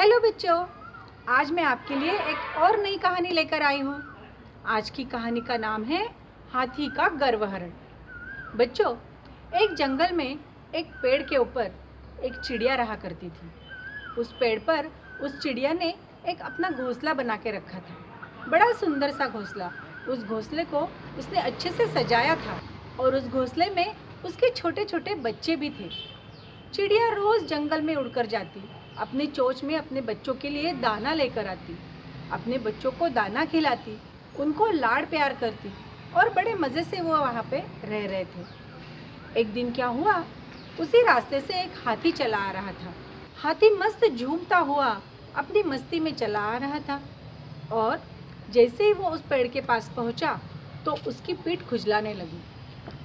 Hello बच्चों, आज मैं आपके लिए एक और नई कहानी लेकर आई हूँ। आज की कहानी का नाम है हाथी का गर्वहरण। बच्चों, एक जंगल में एक पेड़ के ऊपर एक चिड़िया रहा करती थी। उस पेड़ पर उस चिड़िया ने एक अपना घोंसला बना के रखा था। बड़ा सुंदर सा घोंसला। उस घोंसले को उसने अच्छे से सजाया था और उस घोंसले में उसके छोटे छोटे बच्चे भी थे। चिड़िया रोज जंगल में उड़कर जाती, अपनी चोंच में अपने बच्चों के लिए दाना लेकर आती, अपने बच्चों को दाना खिलाती, उनको लाड़ प्यार करती और बड़े मज़े से वो वहाँ पे रह रहे थे। एक दिन क्या हुआ, उसी रास्ते से एक हाथी चला आ रहा था। हाथी मस्त झूमता हुआ अपनी मस्ती में चला आ रहा था और जैसे ही वो उस पेड़ के पास पहुँचा तो उसकी पीठ खुजलाने लगी।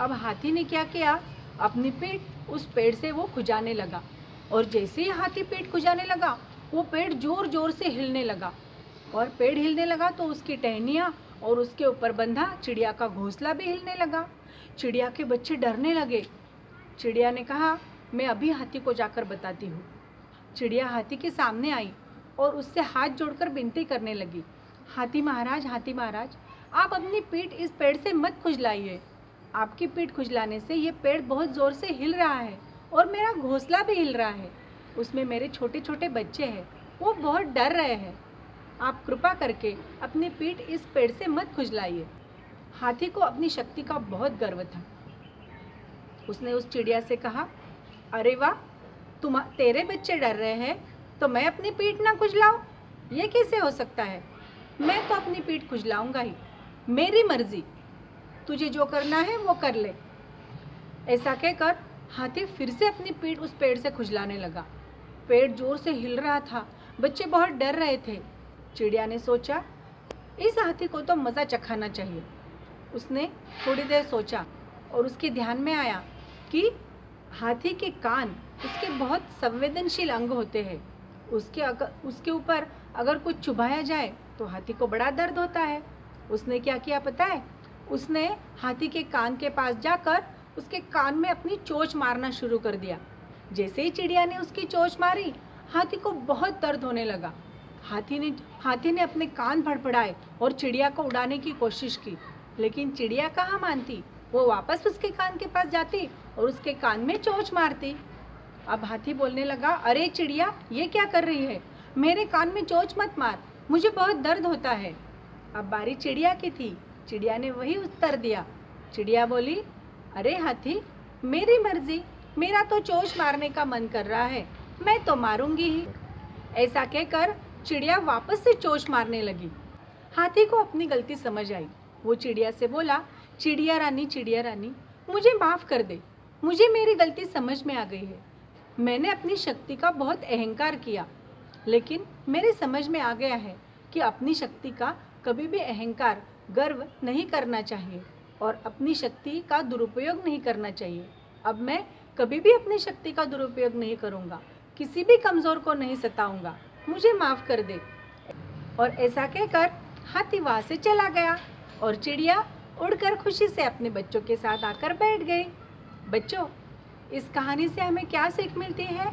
अब हाथी ने क्या किया, अपनी पीठ उस पेड़ से वो खुजाने लगा और जैसे ही हाथी पेड़ खुजाने लगा वो पेड़ जोर जोर से हिलने लगा और पेड़ हिलने लगा तो उसकी टहनियाँ और उसके ऊपर बंधा चिड़िया का घोंसला भी हिलने लगा। चिड़िया के बच्चे डरने लगे। चिड़िया ने कहा, मैं अभी हाथी को जाकर बताती हूँ। चिड़िया हाथी के सामने आई और उससे हाथ जोड़कर विनती करने लगी, हाथी महाराज, आप अपनी पीठ इस पेड़ से मत खुजलाइए। आपकी पीठ खुजलाने से ये पेड़ बहुत ज़ोर से हिल रहा है और मेरा घोंसला भी हिल रहा है। उसमें मेरे छोटे छोटे बच्चे हैं, वो बहुत डर रहे हैं। आप कृपा करके अपनी पीठ इस पेड़ से मत खुजलाइए। हाथी को अपनी शक्ति का बहुत गर्व था। उसने उस चिड़िया से कहा, अरे वाह, तेरे बच्चे डर रहे हैं तो मैं अपनी पीठ ना खुजलाऊं? ये कैसे हो सकता है? मैं तो अपनी पीठ खुजलाऊंगा ही, मेरी मर्जी, तुझे जो करना है वो कर ले। ऐसा कहकर हाथी फिर से अपनी पीठ उस पेड़ से खुजलाने लगा। पेड़ जोर से हिल रहा था, बच्चे बहुत डर रहे थे। चिड़िया ने सोचा, इस हाथी को तो मज़ा चखाना चाहिए। उसने थोड़ी देर सोचा और उसके ध्यान में आया कि हाथी के कान उसके बहुत संवेदनशील अंग होते हैं। उसके ऊपर अगर कुछ चुभाया जाए तो हाथी को बड़ा दर्द होता है। उसने क्या किया पता है? उसने हाथी के कान के पास जाकर उसके कान में अपनी चोंच मारना शुरू कर दिया। जैसे ही चिड़िया ने उसकी चोंच मारी, हाथी को बहुत दर्द होने लगा। हाथी ने अपने कान फड़फड़ाए और चिड़िया को उड़ाने की कोशिश की, लेकिन चिड़िया कहाँ मानती। वो वापस उसके कान के पास जाती और उसके कान में चोंच मारती। अब हाथी बोलने लगा, अरे चिड़िया, ये क्या कर रही है? मेरे कान में चोंच मत मार, मुझे बहुत दर्द होता है। अब बारी चिड़िया की थी। चिड़िया ने वही उत्तर दिया। चिड़िया बोली, अरे हाथी, मेरी मर्जी, मेरा तो चोंच मारने का मन कर रहा है, मैं तो मारूंगी ही। ऐसा कहकर चिड़िया वापस से चोंच मारने लगी। हाथी को अपनी गलती समझ आई। वो चिड़िया से बोला, चिड़िया रानी, मुझे माफ़ कर दे, मुझे मेरी गलती समझ में आ गई है। मैंने अपनी शक्ति का बहुत अहंकार किया, लेकिन मेरे समझ में आ गया है कि अपनी शक्ति का कभी भी अहंकार, गर्व नहीं करना चाहिए और अपनी शक्ति का दुरुपयोग नहीं करना चाहिए। अब मैं कभी भी अपनी शक्ति का दुरुपयोग नहीं करूँगा, किसी भी कमज़ोर को नहीं सताऊँगा, मुझे माफ़ कर दे। और ऐसा कहकर हाथी वहाँ से चला गया और चिड़िया उड़कर खुशी से अपने बच्चों के साथ आकर बैठ गई। बच्चों, इस कहानी से हमें क्या सीख मिलती है?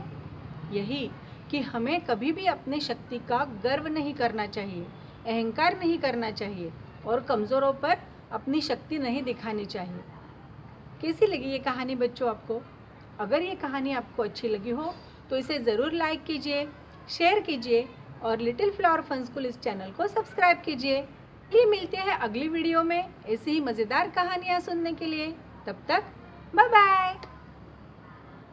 यही कि हमें कभी भी अपने शक्ति का गर्व नहीं करना चाहिए, अहंकार नहीं करना चाहिए और कमज़ोरों पर अपनी शक्ति नहीं दिखानी चाहिए। कैसी लगी ये कहानी बच्चों आपको? अगर ये कहानी आपको अच्छी लगी हो तो इसे ज़रूर लाइक कीजिए, शेयर कीजिए और लिटिल फ्लावर फन स्कूल इस चैनल को सब्सक्राइब कीजिए। ये मिलते हैं अगली वीडियो में ऐसी ही मज़ेदार कहानियाँ सुनने के लिए। तब तक बाय बाय।